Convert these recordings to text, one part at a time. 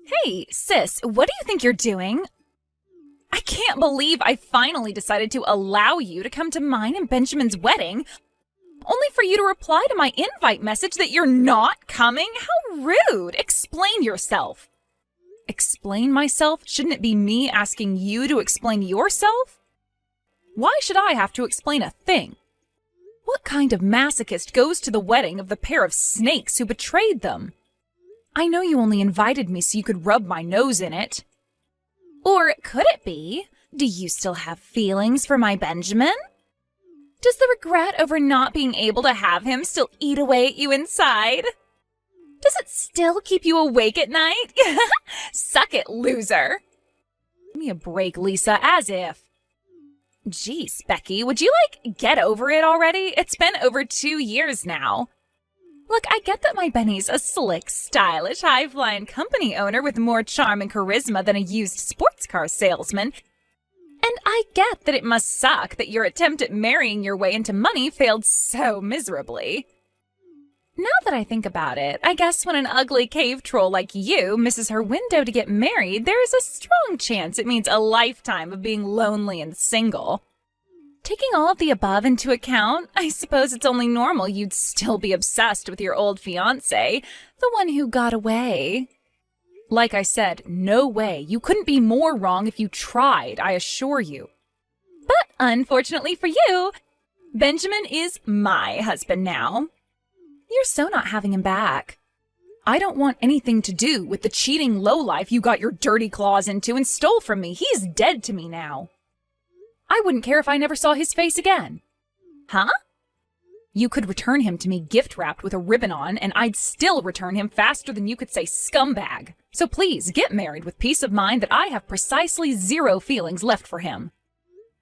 Hey, sis, what do you think you're doing? I can't believe I finally decided to allow you to come to mine and Benjamin's wedding, only for you to reply to my invite message that you're not coming? How rude! Explain yourself. Explain myself? Shouldn't it be me asking you to explain yourself? Why should I have to explain a thing? What kind of masochist goes to the wedding of the pair of snakes who betrayed them? I know you only invited me so you could rub my nose in it. Or could it be? Do you still have feelings for my Benjamin? Does the regret over not being able to have him still eat away at you inside? Does it still keep you awake at night? Suck it, loser. Give me a break, Lisa, as if. Geez, Becky, would you, get over it already? It's been over 2 years now. Look, I get that my Benny's a slick, stylish, high-flying company owner with more charm and charisma than a used sports car salesman. And I get that it must suck that your attempt at marrying your way into money failed so miserably. Now that I think about it, I guess when an ugly cave troll like you misses her window to get married, there is a strong chance it means a lifetime of being lonely and single. Taking all of the above into account, I suppose it's only normal you'd still be obsessed with your old fiancé, the one who got away. Like I said, no way. You couldn't be more wrong if you tried, I assure you. But unfortunately for you, Benjamin is my husband now. You're so not having him back. I don't want anything to do with the cheating lowlife you got your dirty claws into and stole from me. He's dead to me now. I wouldn't care if I never saw his face again. Huh? You could return him to me gift-wrapped with a ribbon on, and I'd still return him faster than you could say scumbag. So please, get married with peace of mind that I have precisely 0 feelings left for him.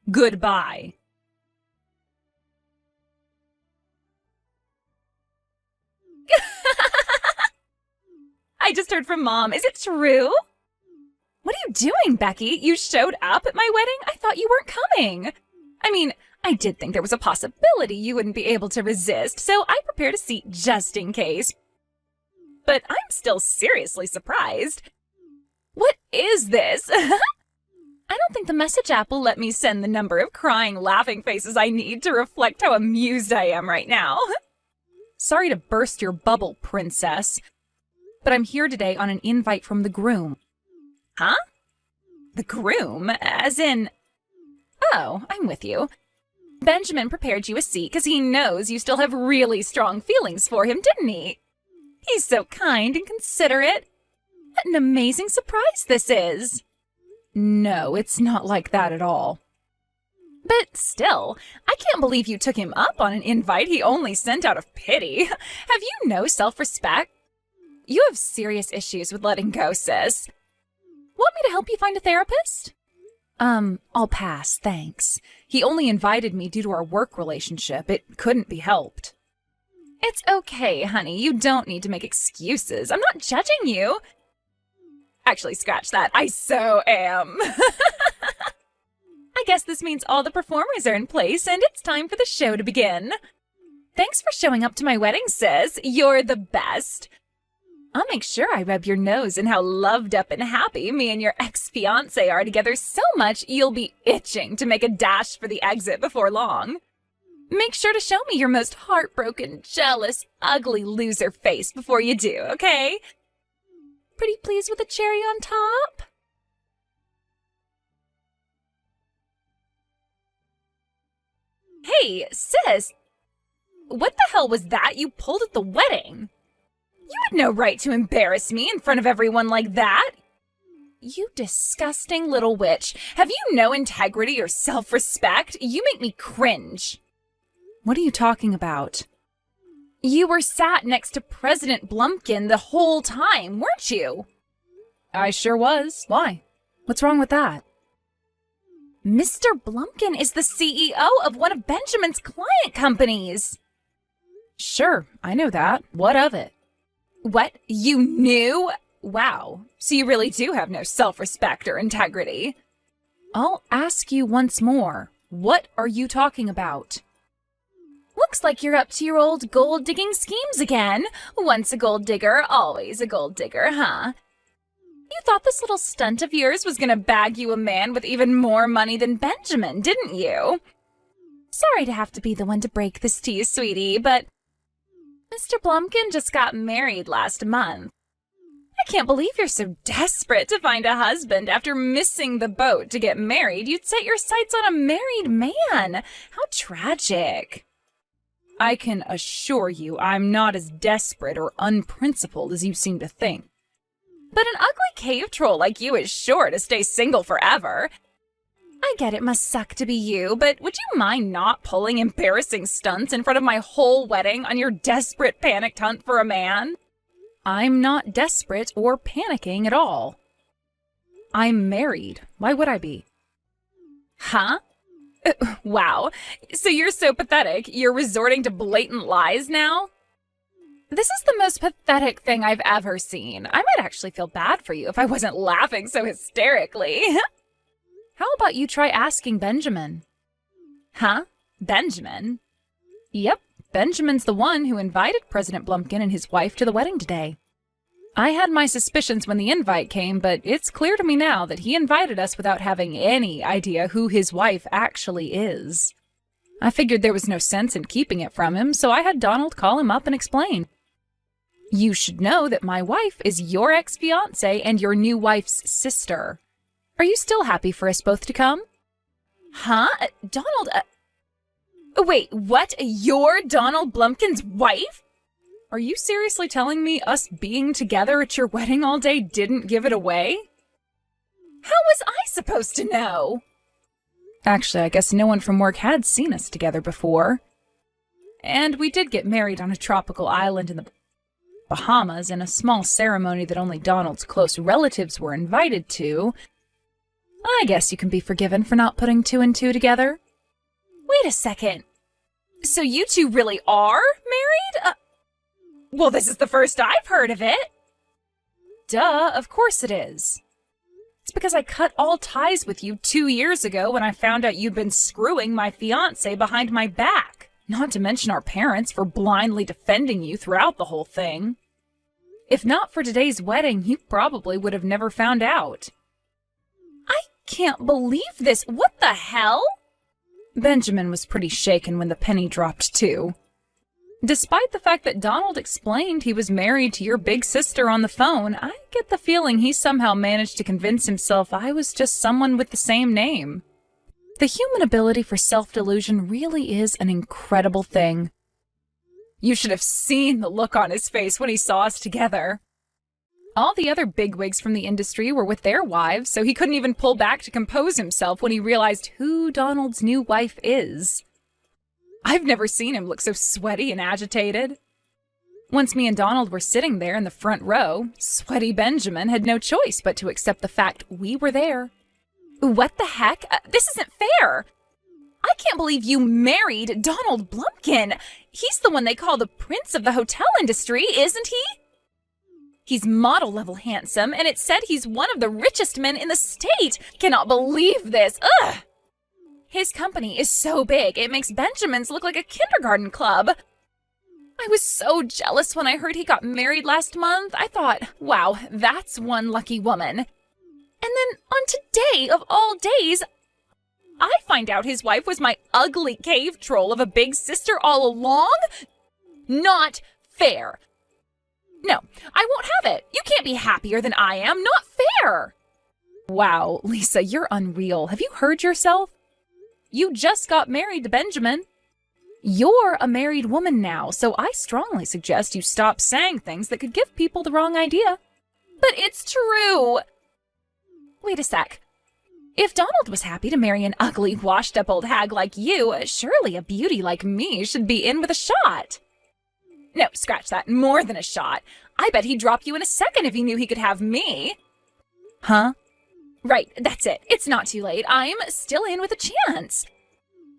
Goodbye. I just heard from Mom. Is it true? What are you doing, Becky? You showed up at my wedding? I thought you weren't coming. I mean, I did think there was a possibility you wouldn't be able to resist, so I prepared a seat just in case. But I'm still seriously surprised. What is this? I don't think the message app will let me send the number of crying, laughing faces I need to reflect how amused I am right now. Sorry to burst your bubble, princess, but I'm here today on an invite from the groom. Huh? The groom? As in... Oh, I'm with you. Benjamin prepared you a seat because he knows you still have really strong feelings for him, didn't he? He's so kind and considerate. What an amazing surprise this is. No, it's not like that at all. But still, I can't believe you took him up on an invite he only sent out of pity. Have you no self-respect? You have serious issues with letting go, sis. Want me to help you find a therapist? I'll pass, thanks. He only invited me due to our work relationship. It couldn't be helped. It's okay, honey. You don't need to make excuses. I'm not judging you. Actually, scratch that. I so am. I guess this means all the performers are in place and it's time for the show to begin. Thanks for showing up to my wedding, sis. You're the best. I'll make sure I rub your nose in how loved up and happy me and your ex-fiancé are together so much you'll be itching to make a dash for the exit before long. Make sure to show me your most heartbroken, jealous, ugly loser face before you do, okay? Pretty pleased with the cherry on top? Hey, sis! What the hell was that you pulled at the wedding? You had no right to embarrass me in front of everyone like that. You disgusting little witch. Have you no integrity or self-respect? You make me cringe. What are you talking about? You were sat next to President Blumpkin the whole time, weren't you? I sure was. Why? What's wrong with that? Mr. Blumpkin is the CEO of one of Benjamin's client companies. Sure, I know that. What of it? What? You knew? Wow. So you really do have no self-respect or integrity. I'll ask you once more. What are you talking about? Looks like you're up to your old gold-digging schemes again. Once a gold digger, always a gold digger, huh? You thought this little stunt of yours was gonna bag you a man with even more money than Benjamin, didn't you? Sorry to have to be the one to break this to you, sweetie, but Mr. Blumpkin just got married last month. I can't believe you're so desperate to find a husband after missing the boat to get married. You'd set your sights on a married man. How tragic. I can assure you I'm not as desperate or unprincipled as you seem to think. But an ugly cave troll like you is sure to stay single forever. I get it must suck to be you, but would you mind not pulling embarrassing stunts in front of my whole wedding on your desperate panicked hunt for a man? I'm not desperate or panicking at all. I'm married. Why would I be? Huh? Wow. So you're so pathetic, you're resorting to blatant lies now? This is the most pathetic thing I've ever seen. I might actually feel bad for you if I wasn't laughing so hysterically. How about you try asking Benjamin? Huh? Benjamin? Yep, Benjamin's the one who invited President Blumpkin and his wife to the wedding today. I had my suspicions when the invite came, but it's clear to me now that he invited us without having any idea who his wife actually is. I figured there was no sense in keeping it from him, so I had Donald call him up and explain. You should know that my wife is your ex-fiancé and your new wife's sister. Are you still happy for us both to come? Huh? Donald, wait, what? You're Donald Blumpkin's wife? Are you seriously telling me us being together at your wedding all day didn't give it away? How was I supposed to know? Actually, I guess no one from work had seen us together before. And we did get married on a tropical island in the Bahamas in a small ceremony that only Donald's close relatives were invited to. I guess you can be forgiven for not putting two and two together. Wait a second. So you two really are married? Well, this is the first I've heard of it. Duh, of course it is. It's because I cut all ties with you 2 years ago when I found out you'd been screwing my fiancé behind my back. Not to mention our parents for blindly defending you throughout the whole thing. If not for today's wedding, you probably would have never found out. I can't believe this. What the hell? Benjamin was pretty shaken when the penny dropped too. Despite the fact that Donald explained he was married to your big sister on the phone, I get the feeling he somehow managed to convince himself I was just someone with the same name. The human ability for self-delusion really is an incredible thing. You should have seen the look on his face when he saw us together. All the other bigwigs from the industry were with their wives, so he couldn't even pull back to compose himself when he realized who Donald's new wife is. I've never seen him look so sweaty and agitated. Once me and Donald were sitting there in the front row, sweaty Benjamin had no choice but to accept the fact we were there. What the heck? This isn't fair! I can't believe you married Donald Blumpkin! He's the one they call the prince of the hotel industry, isn't he? He's model-level handsome, and it said he's one of the richest men in the state! Cannot believe this! Ugh! His company is so big, it makes Benjamin's look like a kindergarten club. I was so jealous when I heard he got married last month. I thought, wow, that's one lucky woman. And then on today of all days, I find out his wife was my ugly cave troll of a big sister all along? Not fair. No, I won't have it. You can't be happier than I am. Not fair. Wow, Lisa, you're unreal. Have you heard yourself? You just got married to Benjamin. You're a married woman now, so I strongly suggest you stop saying things that could give people the wrong idea. But it's true. Wait a sec. If Donald was happy to marry an ugly, washed-up old hag like you, surely a beauty like me should be in with a shot. No, scratch that. More than a shot. I bet he'd drop you in a second if he knew he could have me. Huh? Right, that's it. It's not too late. I'm still in with a chance.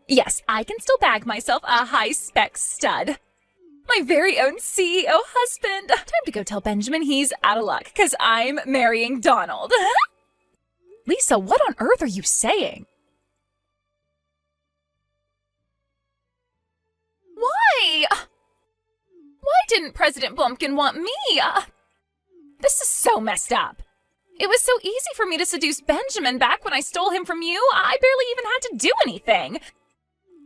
Yes, I can still bag myself a high-spec stud. My very own CEO husband. Time to go tell Benjamin he's out of luck, because I'm marrying Donald. Lisa, what on earth are you saying? Why? Why didn't President Blumpkin want me? This is so messed up. It was so easy for me to seduce Benjamin back when I stole him from you. I barely even had to do anything.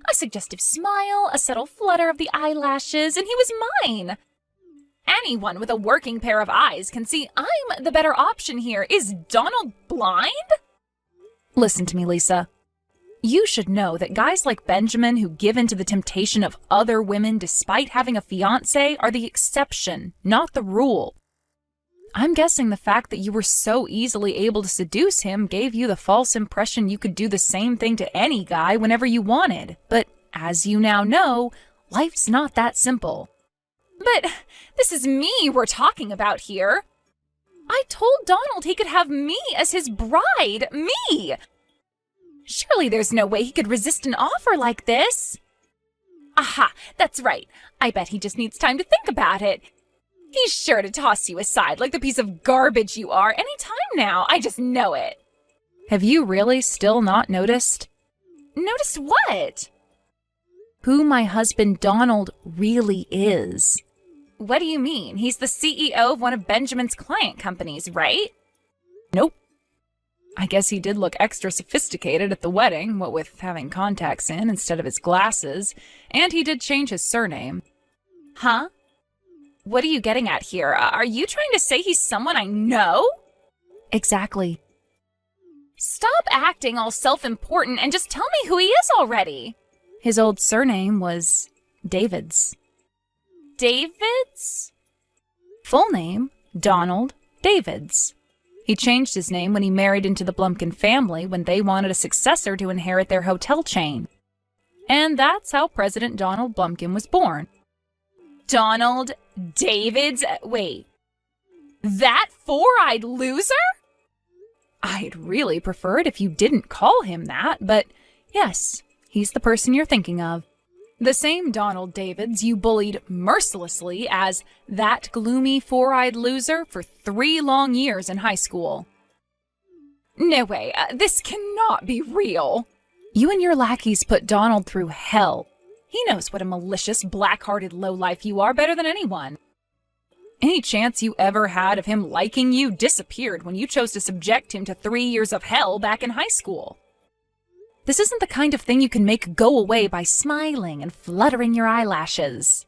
A suggestive smile, a subtle flutter of the eyelashes, and he was mine. Anyone with a working pair of eyes can see I'm the better option here. Is Donald blind? Listen to me, Lisa. You should know that guys like Benjamin who give in to the temptation of other women despite having a fiancé are the exception, not the rule. I'm guessing the fact that you were so easily able to seduce him gave you the false impression you could do the same thing to any guy whenever you wanted. But as you now know, life's not that simple. But this is me we're talking about here. I told Donald he could have me as his bride. Me! Surely there's no way he could resist an offer like this. Aha, that's right. I bet he just needs time to think about it. He's sure to toss you aside like the piece of garbage you are any time now. I just know it. Have you really still not noticed? Noticed what? Who my husband Donald really is. What do you mean? He's the CEO of one of Benjamin's client companies, right? Nope. I guess he did look extra sophisticated at the wedding, what with having contacts in instead of his glasses, and he did change his surname. Huh? What are you getting at here? Are you trying to say he's someone I know? Exactly. Stop acting all self-important and just tell me who he is already. His old surname was Davids. Davids? Full name, Donald Davids. He changed his name when he married into the Blumpkin family when they wanted a successor to inherit their hotel chain. And that's how President Donald Blumpkin was born. Donald Davids? Wait. That four-eyed loser? I'd really prefer it if you didn't call him that, but yes, he's the person you're thinking of. The same Donald Davids you bullied mercilessly as that gloomy four-eyed loser for 3 long years in high school. No way, this cannot be real. You and your lackeys put Donald through hell. He knows what a malicious, black-hearted lowlife you are better than anyone. Any chance you ever had of him liking you disappeared when you chose to subject him to 3 years of hell back in high school. This isn't the kind of thing you can make go away by smiling and fluttering your eyelashes.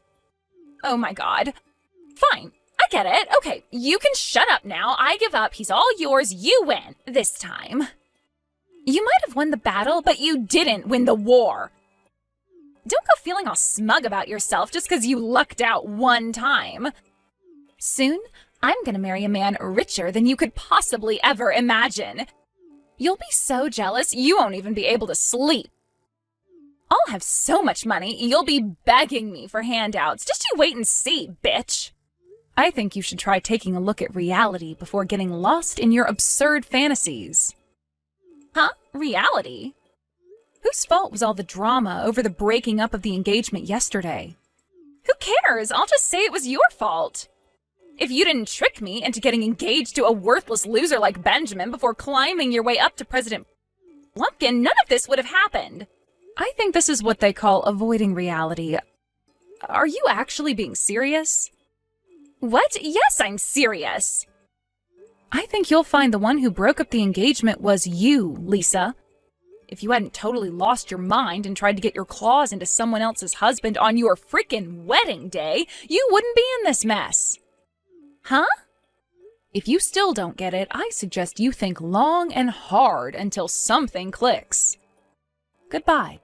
Oh my god. Fine, I get it. Okay, you can shut up now. I give up. He's all yours. You win. This time. You might have won the battle, but you didn't win the war. Don't go feeling all smug about yourself just because you lucked out one time. Soon, I'm gonna marry a man richer than you could possibly ever imagine. You'll be so jealous, you won't even be able to sleep. I'll have so much money, you'll be begging me for handouts. Just you wait and see, bitch. I think you should try taking a look at reality before getting lost in your absurd fantasies. Huh? Reality? Whose fault was all the drama over the breaking up of the engagement yesterday? Who cares? I'll just say it was your fault. If you didn't trick me into getting engaged to a worthless loser like Benjamin before climbing your way up to President Blumpkin, none of this would have happened. I think this is what they call avoiding reality. Are you actually being serious? What? Yes, I'm serious. I think you'll find the one who broke up the engagement was you, Lisa. If you hadn't totally lost your mind and tried to get your claws into someone else's husband on your frickin' wedding day, you wouldn't be in this mess. Huh? If you still don't get it, I suggest you think long and hard until something clicks. Goodbye.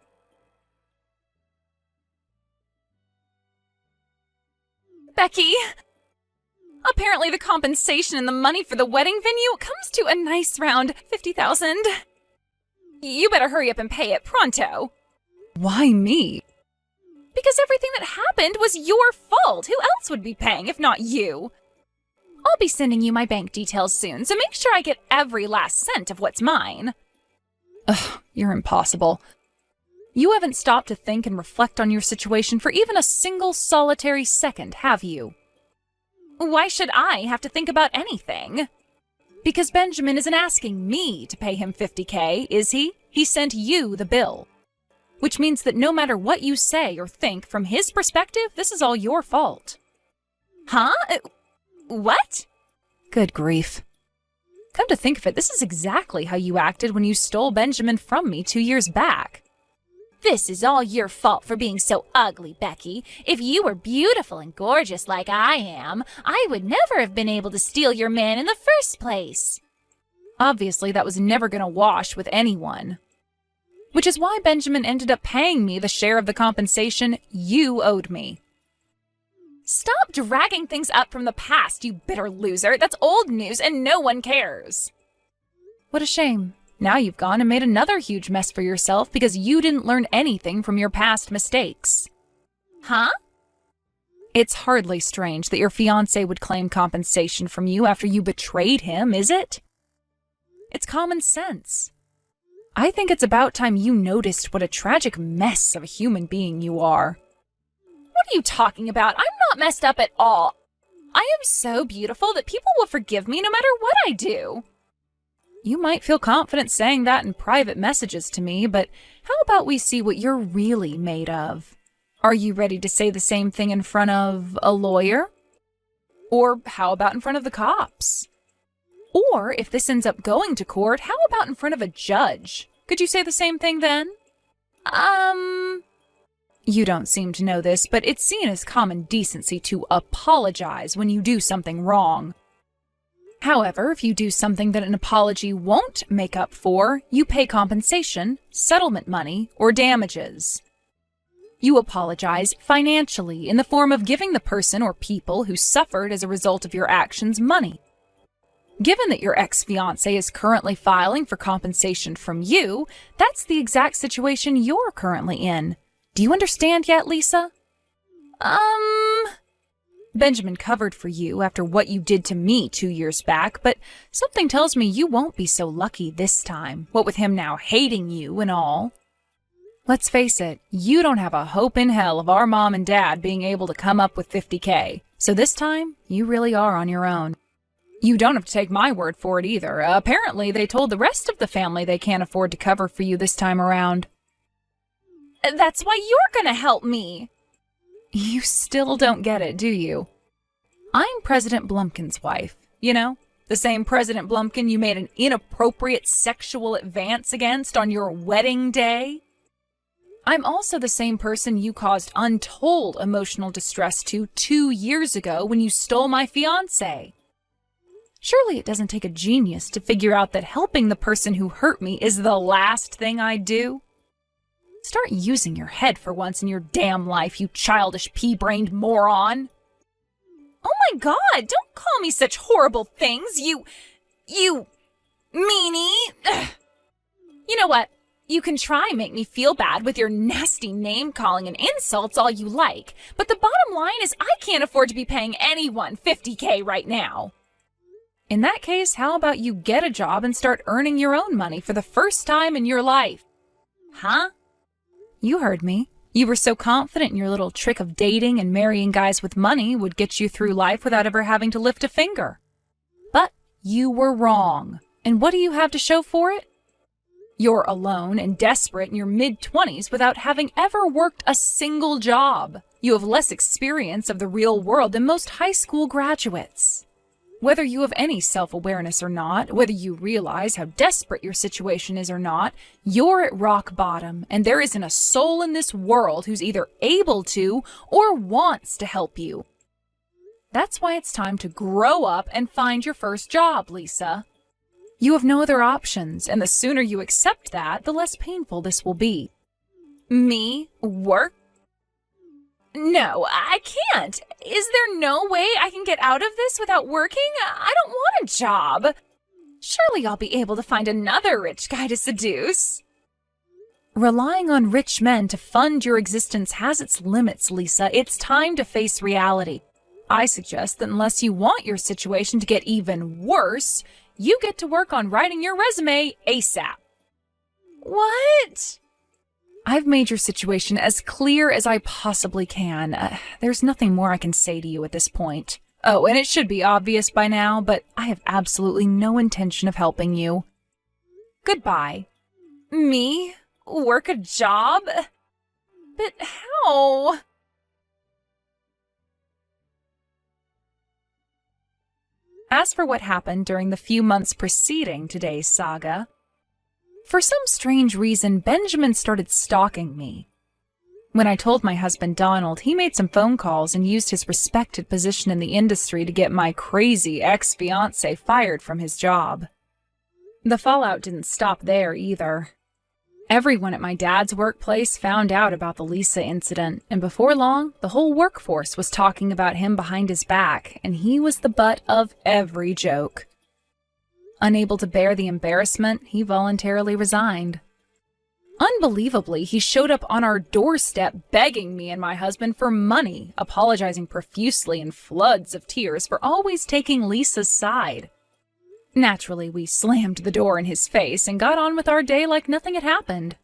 Becky! Apparently the compensation and the money for the wedding venue comes to a nice round $50,000. You better hurry up and pay it pronto. Why me? Because everything that happened was your fault. Who else would be paying if not you? I'll be sending you my bank details soon, so make sure I get every last cent of what's mine. Ugh, you're impossible. You haven't stopped to think and reflect on your situation for even a single solitary second, have you? Why should I have to think about anything? Because Benjamin isn't asking me to pay him $50K, is he? He sent you the bill. Which means that no matter what you say or think, from his perspective, this is all your fault. Huh? What? Good grief. Come to think of it, this is exactly how you acted when you stole Benjamin from me 2 years back. This is all your fault for being so ugly, Becky. If you were beautiful and gorgeous like I am, I would never have been able to steal your man in the first place. Obviously, that was never going to wash with anyone. Which is why Benjamin ended up paying me the share of the compensation you owed me. Stop dragging things up from the past, you bitter loser. That's old news and no one cares. What a shame. Now you've gone and made another huge mess for yourself because you didn't learn anything from your past mistakes. Huh? It's hardly strange that your fiancé would claim compensation from you after you betrayed him, is it? It's common sense. I think it's about time you noticed what a tragic mess of a human being you are. What are you talking about? I'm not messed up at all. I am so beautiful that people will forgive me no matter what I do. You might feel confident saying that in private messages to me, but how about we see what you're really made of? Are you ready to say the same thing in front of a lawyer? Or how about in front of the cops? Or if this ends up going to court, how about in front of a judge? Could you say the same thing then? You don't seem to know this, but it's seen as common decency to apologize when you do something wrong. However, if you do something that an apology won't make up for, you pay compensation, settlement money, or damages. You apologize financially in the form of giving the person or people who suffered as a result of your actions money. Given that your ex-fiancé is currently filing for compensation from you, that's the exact situation you're currently in. Do you understand yet, Lisa? Benjamin covered for you after what you did to me 2 years back, but something tells me you won't be so lucky this time, what with him now hating you and all. Let's face it, you don't have a hope in hell of our mom and dad being able to come up with $50K, so this time, you really are on your own. You don't have to take my word for it either. Apparently, they told the rest of the family they can't afford to cover for you this time around. That's why you're gonna help me. You still don't get it, do you? I'm President Blumpkin's wife. You know, the same President Blumpkin you made an inappropriate sexual advance against on your wedding day. I'm also the same person you caused untold emotional distress to 2 years ago when you stole my fiancé. Surely it doesn't take a genius to figure out that helping the person who hurt me is the last thing I'd do. Start using your head for once in your damn life, you childish pea-brained moron. Oh my God, don't call me such horrible things, you meanie. Ugh. You know what? You can try and make me feel bad with your nasty name-calling and insults all you like, but the bottom line is I can't afford to be paying anyone $50K right now. In that case, how about you get a job and start earning your own money for the first time in your life? Huh? You heard me. You were so confident in your little trick of dating and marrying guys with money would get you through life without ever having to lift a finger. But you were wrong. And what do you have to show for it? You're alone and desperate in your mid-20s without having ever worked a single job. You have less experience of the real world than most high school graduates. Whether you have any self-awareness or not, whether you realize how desperate your situation is or not, you're at rock bottom, and there isn't a soul in this world who's either able to or wants to help you. That's why it's time to grow up and find your first job, Lisa. You have no other options, and the sooner you accept that, the less painful this will be. Me? Work? No, I can't. Is there no way I can get out of this without working? I don't want a job. Surely I'll be able to find another rich guy to seduce. Relying on rich men to fund your existence has its limits, Lisa. It's time to face reality. I suggest that unless you want your situation to get even worse, you get to work on writing your resume ASAP. What? I've made your situation as clear as I possibly can. There's nothing more I can say to you at this point. Oh, and it should be obvious by now, but I have absolutely no intention of helping you. Goodbye. Me? Work a job? But how? As for what happened during the few months preceding today's saga, for some strange reason, Benjamin started stalking me. When I told my husband Donald, he made some phone calls and used his respected position in the industry to get my crazy ex-fiancé fired from his job. The fallout didn't stop there either. Everyone at my dad's workplace found out about the Lisa incident, and before long, the whole workforce was talking about him behind his back, and he was the butt of every joke. Unable to bear the embarrassment, he voluntarily resigned. Unbelievably, he showed up on our doorstep begging me and my husband for money, apologizing profusely in floods of tears for always taking Lisa's side. Naturally, we slammed the door in his face and got on with our day like nothing had happened.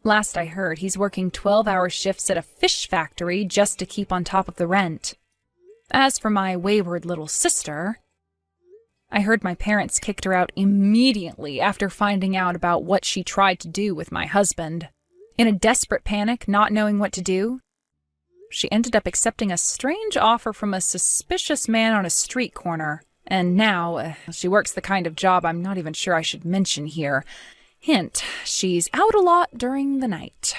Last I heard, he's working 12-hour shifts at a fish factory just to keep on top of the rent. As for my wayward little sister, I heard my parents kicked her out immediately after finding out about what she tried to do with my husband. In a desperate panic, not knowing what to do, she ended up accepting a strange offer from a suspicious man on a street corner. And now, she works the kind of job I'm not even sure I should mention here. Hint, she's out a lot during the night.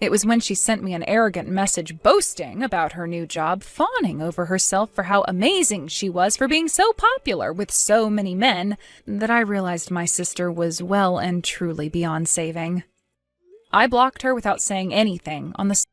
It was when she sent me an arrogant message boasting about her new job, fawning over herself for how amazing she was for being so popular with so many men, that I realized my sister was well and truly beyond saving. I blocked her without saying anything on the